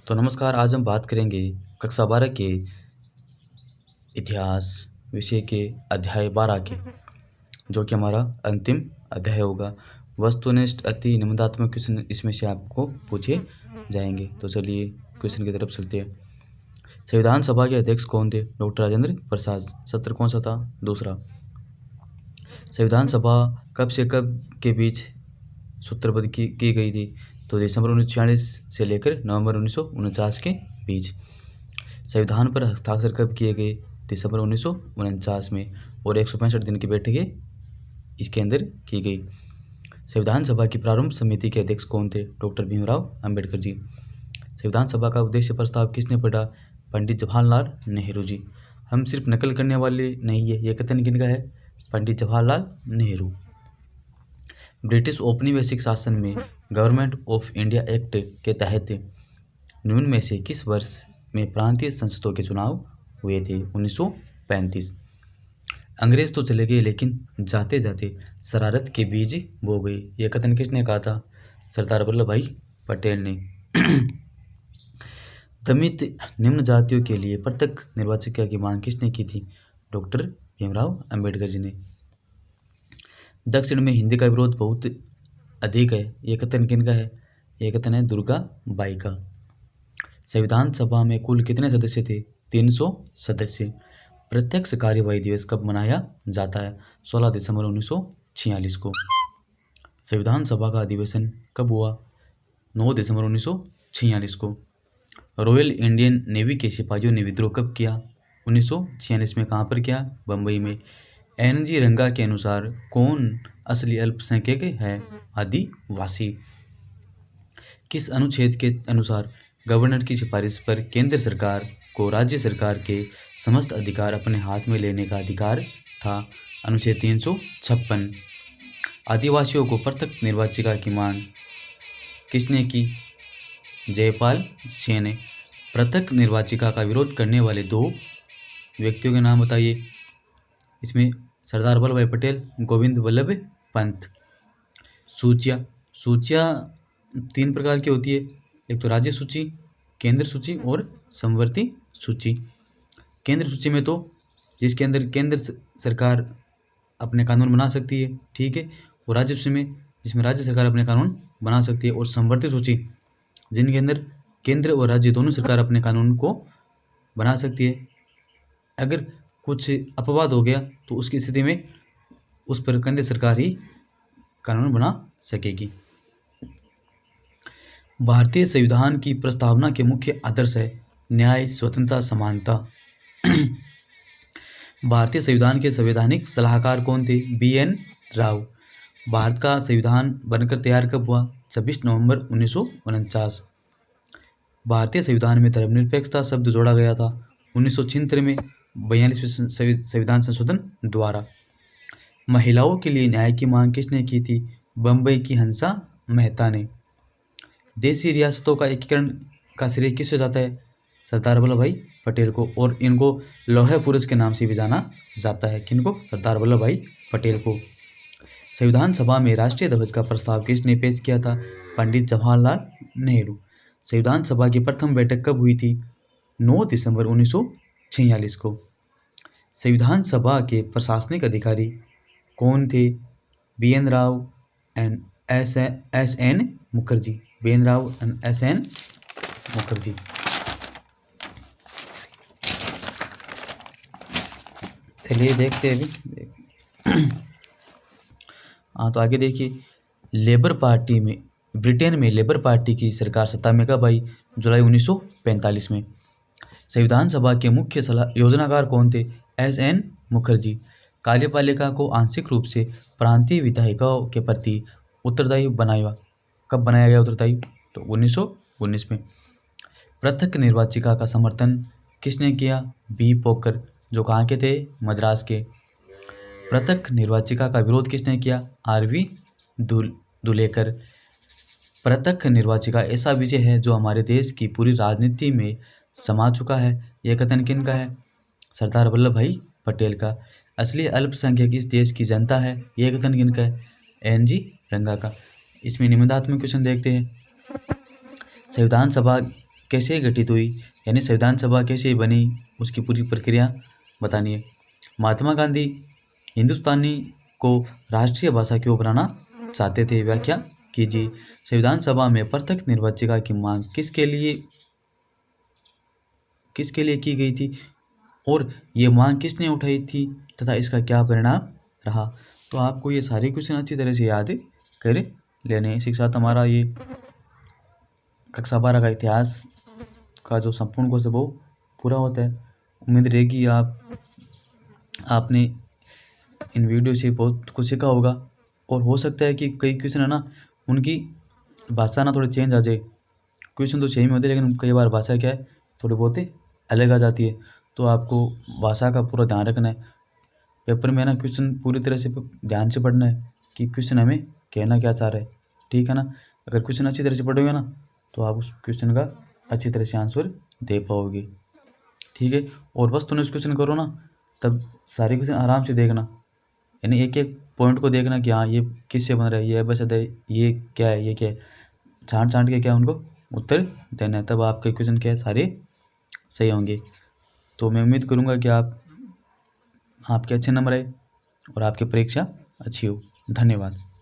तो नमस्कार, आज हम बात करेंगे कक्षा 12 के इतिहास विषय के अध्याय 12 के, जो कि हमारा अंतिम अध्याय होगा। वस्तुनिष्ठ अति निबंधात्मक क्वेश्चन इसमें से आपको पूछे जाएंगे। तो चलिए क्वेश्चन की तरफ चलते हैं। संविधान सभा के अध्यक्ष कौन थे? डॉक्टर राजेंद्र प्रसाद। सत्र कौन सा था? दूसरा। संविधान सभा कब से कब के बीच सूत्रबद्ध की गई थी? तो दिसंबर 1946 से लेकर नवंबर 1949 के बीच। संविधान पर हस्ताक्षर कब किए गए? दिसंबर 1949 में, और 165 दिन की बैठकें इसके अंदर की गई। संविधान सभा की प्रारंभ समिति के अध्यक्ष कौन थे? डॉक्टर भीमराव अंबेडकर जी। संविधान सभा का उद्देश्य प्रस्ताव किसने पढ़ा? पंडित जवाहरलाल नेहरू जी। हम सिर्फ नकल करने वाले नहीं है, यह कथन किनका है? पंडित जवाहरलाल नेहरू। ब्रिटिश औपनिवेशिक शासन में गवर्नमेंट ऑफ इंडिया एक्ट के तहत निम्न में से किस वर्ष में प्रांतीय संसदों के चुनाव हुए थे? 1935। अंग्रेज तो चले गए लेकिन जाते जाते शरारत के बीज बो गए, यह कथन किसने कहा था? सरदार वल्लभ भाई पटेल ने। दमित निम्न जातियों के लिए पृथक निर्वाचिका की मांग किसने की थी? डॉक्टर भीमराव अंबेडकर जी ने। दक्षिण में हिंदी का विरोध बहुत अधिक है, यह कथन किनका है? यह कथन है दुर्गा बाई का। संविधान सभा में कुल कितने सदस्य थे? 300 सदस्य। प्रत्यक्ष कार्यवाही दिवस कब मनाया जाता है? 16 दिसंबर 1946 को। संविधान सभा का अधिवेशन कब हुआ? 9 दिसंबर 1946 को। रॉयल इंडियन नेवी के सिपाहियों ने विद्रोह कब किया? 1946 में। कहाँ पर किया? बम्बई में। एन.जी. रंगा के अनुसार कौन असली अल्पसंख्यक है? आदिवासी। किस अनुच्छेद के अनुसार गवर्नर की सिफारिश पर केंद्र सरकार को राज्य सरकार के समस्त अधिकार अपने हाथ में लेने का अधिकार था? अनुच्छेद 356। आदिवासियों को पृथक निर्वाचिका की मांग किसने की? जयपाल सिंह ने। पृथक निर्वाचिका का विरोध करने वाले दो व्यक्तियों के नाम बताइए। इसमें सरदार वल्लभ भाई पटेल, गोविंद वल्लभ पंत। सूचियाँ 3 प्रकार की होती है, एक तो राज्य सूची, केंद्र सूची और समवर्ती सूची। केंद्र सूची में तो जिसके अंदर केंद्र सरकार अपने कानून बना सकती है, ठीक है, और राज्य सूची में जिसमें राज्य सरकार अपने कानून बना सकती है, और समवर्ती सूची जिनके अंदर केंद्र और राज्य दोनों सरकार अपने कानून को बना सकती है। अगर कुछ अपवाद हो गया तो उसकी स्थिति में उस पर केंद्र सरकार ही कानून बना सकेगी। भारतीय संविधान की प्रस्तावना के मुख्य आदर्श है न्याय, स्वतंत्रता, समानता। भारतीय संविधान के संवैधानिक सलाहकार कौन थे? बी.एन. राव। भारत का संविधान बनकर तैयार कब हुआ? 26 नवंबर 1949। भारतीय संविधान में धर्मनिरपेक्षता शब्द जोड़ा गया था 1976 में 42वें संविधान संशोधन द्वारा। महिलाओं के लिए न्याय की मांग किसने की थी? बम्बई की हंसा मेहता ने। देशी रियासतों का एकीकरण का श्रेय किससे जाता है? सरदार वल्लभ भाई पटेल को, और इनको लौह पुरुष के नाम से भी जाना जाता है। किनको? सरदार वल्लभ भाई पटेल को। संविधान सभा में राष्ट्रीय ध्वज का प्रस्ताव किसने पेश किया था? पंडित जवाहरलाल नेहरू। संविधान सभा की प्रथम बैठक कब हुई थी? 9 दिसंबर 1946 को। संविधान सभा के प्रशासनिक अधिकारी कौन थे? BN. Rao and SN. Mukherjee. BN. Rao and SN. Mukherjee. चलिए देखते हैं अभी। हाँ, तो आगे देखिए। लेबर पार्टी में ब्रिटेन में लेबर पार्टी की सरकार सत्ता में कब आई? जुलाई 1945 में। संविधान सभा के मुख्य योजनाकार कौन थे? एस.एन. मुखर्जी। कार्यपालिका को आंशिक रूप से प्रांतीय विधायिकाओं के प्रति उत्तरदायी बनाया। कब बनाया गया उत्तरदायी? तो 1919 में। पृथक निर्वाचिका का समर्थन किसने किया? बी. पोकर, जो कहाँ के थे? मद्रास के। पृथक निर्वाचिका का विरोध किसने किया? आर.वी. दुलेकर। पृथक निर्वाचिका ऐसा विषय है जो हमारे देश की पूरी राजनीति में समा चुका है, यह कथन किनका है? सरदार वल्लभ भाई पटेल का। असली अल्पसंख्यक इस देश की जनता है, यह कथन किनका है? एन.जी. रंगा का। इसमें निबंधात्मक क्वेश्चन देखते हैं। संविधान सभा कैसे गठित हुई, यानी संविधान सभा कैसे बनी, उसकी पूरी प्रक्रिया बतानी है। महात्मा गांधी हिंदुस्तानी को राष्ट्रीय भाषा क्यों बनाना चाहते थे, व्याख्या कीजिए। संविधान सभा में प्रत्यक्ष निर्वाचिका की मांग किसके लिए की गई थी और ये मांग किसने उठाई थी तथा इसका क्या परिणाम रहा। तो आपको ये सारे क्वेश्चन अच्छी तरह से याद कर लेने हैं। इसी के साथ हमारा ये कक्षा 12 का इतिहास का जो संपूर्ण कोर्स है वो पूरा होता है। उम्मीद रहेगी आपने इन वीडियो से बहुत कुछ सीखा होगा, और हो सकता है कि कई क्वेश्चन है ना, उनकी भाषा ना थोड़ी चेंज आ जाए। क्वेश्चन तो सेम होते हैं लेकिन कई बार भाषा क्या है थोड़ी बहुत अलग आ जाती है, तो आपको भाषा का पूरा ध्यान रखना है। पेपर में ना क्वेश्चन पूरी तरह से ध्यान से पढ़ना है कि क्वेश्चन हमें कहना क्या चाह रहा है, ठीक है ना। अगर क्वेश्चन अच्छी तरह से पढ़ोगे ना तो आप उस क्वेश्चन का अच्छी तरह से आंसर दे पाओगे, ठीक है। और वस्तुनिष्ठ क्वेश्चन करो ना, तब सारे क्वेश्चन आराम से देखना, यानी एक एक पॉइंट को देखना कि हाँ ये किससे बन रहा है, ये बस ये क्या है, ये क्या है, छांट के क्या उनको उत्तर देना है, तब आपके क्वेश्चन क्या है सारे सही होंगे। तो मैं उम्मीद करूँगा कि आपके अच्छे नंबर आए और आपकी परीक्षा अच्छी हो। धन्यवाद।